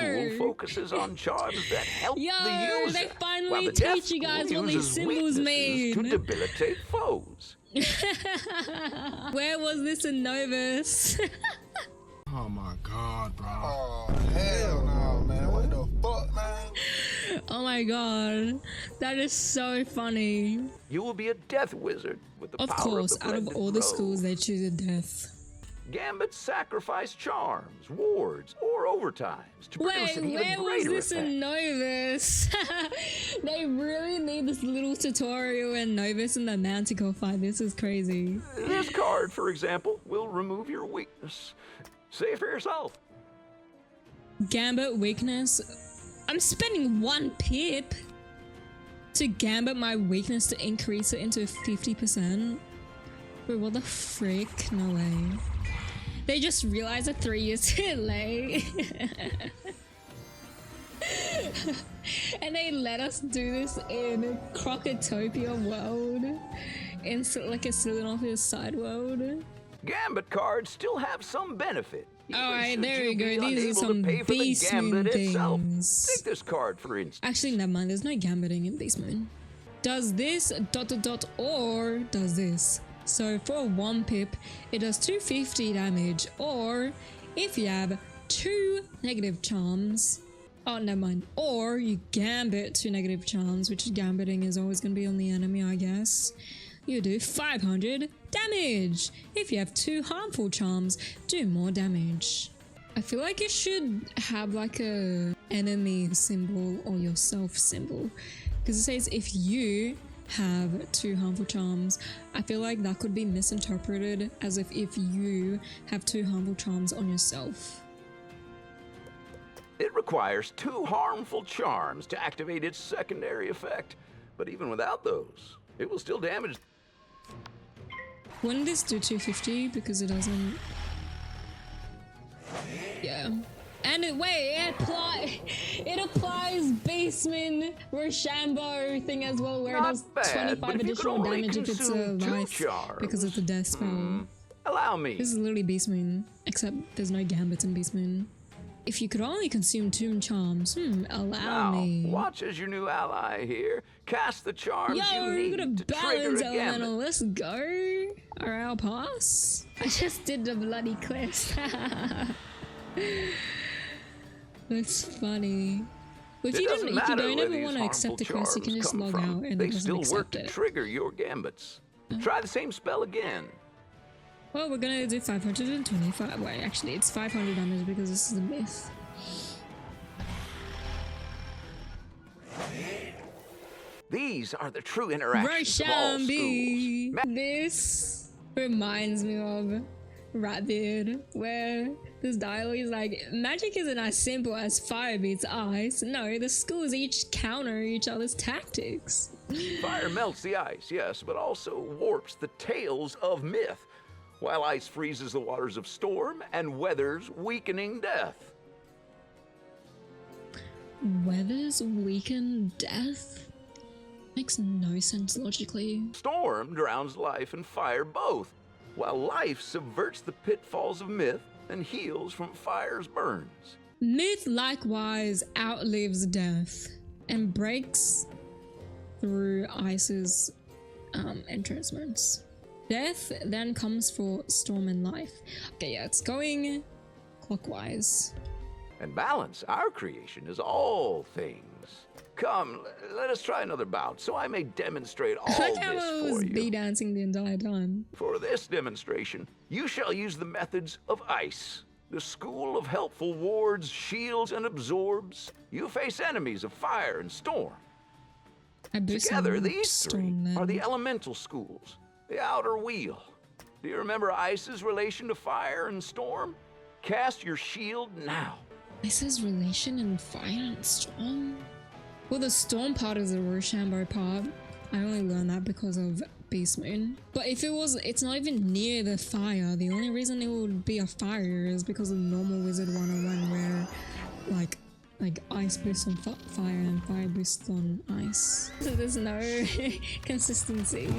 school focuses on charms that help the user, they while finally the death teach you guys school what these uses symbols weaknesses to mean. debilitate foes. Where was this in Novus? Oh my god, bro. Oh, hell no, man. What the fuck, man? Oh my god, that is so funny. You will be a death wizard with the Of power course, of the out of blended all the robe. schools, they choose a death. Gambits sacrifice charms, wards, or overtimes to produce Wait, an even where was greater this effect. in Novus? They really need this little tutorial in Novus in the Manticore fight. This is crazy. This card, for example, will remove your weakness. Say it for yourself. Gambit weakness. I'm spending 1 pip to Gambit my weakness to increase it into 50%. Wait, what the frick? No way. They just realized it 3 years too late. And they let us do this in Crocotopia world. In like a Silenophis side world. Gambit cards still have some benefit. Alright, Should there you we go. be These are unable to some pay for the Beast Moon Gambit itself. things. Take this card, for instance. Actually, never mind. There's no gambiting in Beast Moon. Does this ... or does this. So for 1 pip, it does 250 damage. Or if you have 2 negative charms. Oh, never mind. Or you gambit 2 negative charms, which gambiting is always going to be on the enemy, I guess. You do 500 damage. If you have 2 harmful charms, do more damage. I feel like you should have like a enemy symbol or yourself symbol, because it says if you have 2 harmful charms. I feel like that could be misinterpreted as if you have 2 harmful charms on yourself. It requires 2 harmful charms to activate its secondary effect, but even without those, it will still damage. Wouldn't this do 250 because it doesn't? Yeah. And it applies Baseman Roshambo thing as well, where Not it does bad, 25 but if you could additional only damage if it's a consume 2 life charms. because it's a death spell. Allow me. This is literally Beast Moon, except there's no Gambits in Beast Moon. If you could only consume 2 charms, allow Now, me. watch as your new ally here cast the charms Yo, you we're need gonna to trigger balance a Gambit. elemental. Let's go. Alright, I'll pass. I just did the bloody quest. That's funny. If you don't ever want to accept the quest, you can just log out and they it doesn't still work accept to it. trigger your Gambits. Try the same spell again. Well, we're gonna do 525. Wait, actually, it's 500 damage because this is a myth. These are the true interactions of all schools. Roshambo. This reminds me of Ratbeard, where this dialogue is like, magic isn't as simple as fire beats ice. No, the schools each counter each other's tactics. Fire melts the ice, yes, but also warps the tales of myth, while ice freezes the waters of storm and weathers weakening death. Weathers weaken death? Makes no sense logically. Storm drowns life and fire both, while life subverts the pitfalls of myth and heals from fire's burns. Myth likewise outlives death and breaks through ice's entrenchments. Death then comes for storm and life. Okay, yeah, it's going clockwise. And balance, our creation, is all things. Come, let us try another bout, so I may demonstrate all I like how this I for was you. bee dancing the entire time. For this demonstration, you shall use the methods of ice, the school of helpful wards, shields, and absorbs. You face enemies of fire and storm. I boost Together, some these storm three are the then. elemental schools, the outer wheel. Do you remember ice's relation to fire and storm? Cast your shield now. Ice's relation in fire and storm? Well, the storm part is the Roshambo part. I only learned that because of Beast Moon. But if it's not even near the fire. The only reason it would be a fire is because of normal Wizard101 where like ice boosts on fire and fire boosts on ice. So there's no consistency.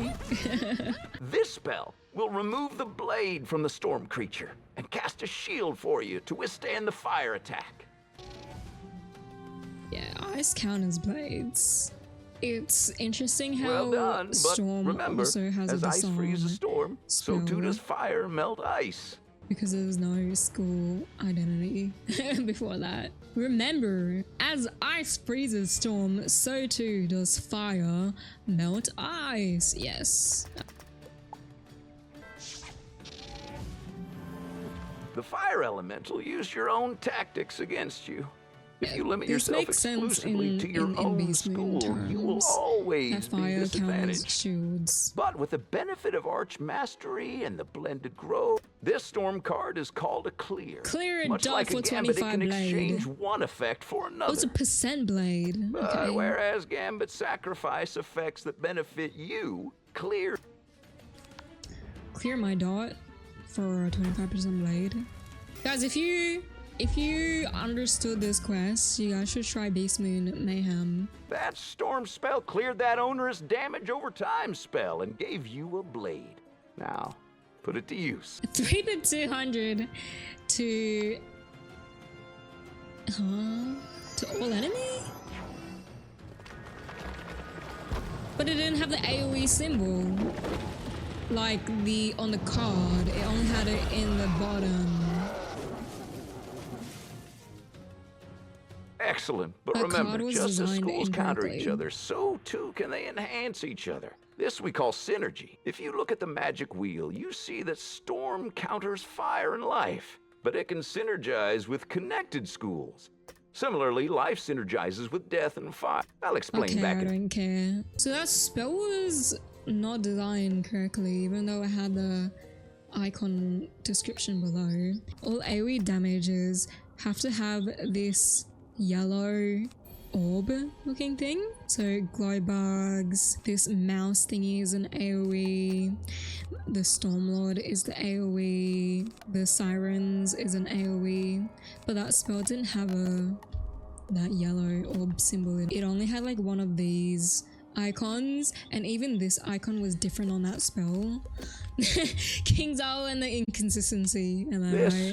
This spell will remove the blade from the storm creature and cast a shield for you to withstand the fire attack. Yeah, ice counters blades. It's interesting how Well done, but storm remember, also has a as ice freezes a disarm storm, so too spell. does fire melt ice. because there was no school identity before that. Remember, as ice freezes storm, so too does fire melt ice. Yes. The fire elemental used your own tactics against you. If you limit This yourself makes sense exclusively to your in own Beast Moon school, you will terms. always That be fire counters disadvantaged. shields. But with the benefit of Arch Mastery and the blended growth, this storm card is called a clear. Clear a Much dot like for a Gambit, it 25 can blade. exchange one effect for another. Oh, it's a percent blade. But Okay. whereas Gambit sacrifice effects that benefit you, clear. Clear my dot for a 25% blade. Guys, if you understood this quest, you guys should try Beast Moon Mayhem. That storm spell cleared that onerous damage over time spell and gave you a blade. Now, put it to use. 3 to 200 to... To all enemy? But it didn't have the AoE symbol. Like on the card, it only had it in the bottom. Excellent, but That card remember, was just as designed schools counter each incorrectly. other, so too can they enhance each other. This we call synergy. If you look at the magic wheel, you see that storm counters fire and life, but it can synergize with connected schools. Similarly, life synergizes with death and fire. I'll explain Okay, back I in... don't care. So that spell was not designed correctly, even though it had the icon description below. All AoE damages have to have this yellow orb looking thing. So glow bugs, this mouse thingy is an AoE, the Stormlord is the AoE, the Sirens is an AoE, but that spell didn't have that yellow orb symbol. It only had like one of these icons, and even this icon was different on that spell. King's Owl and the inconsistency, am I This right?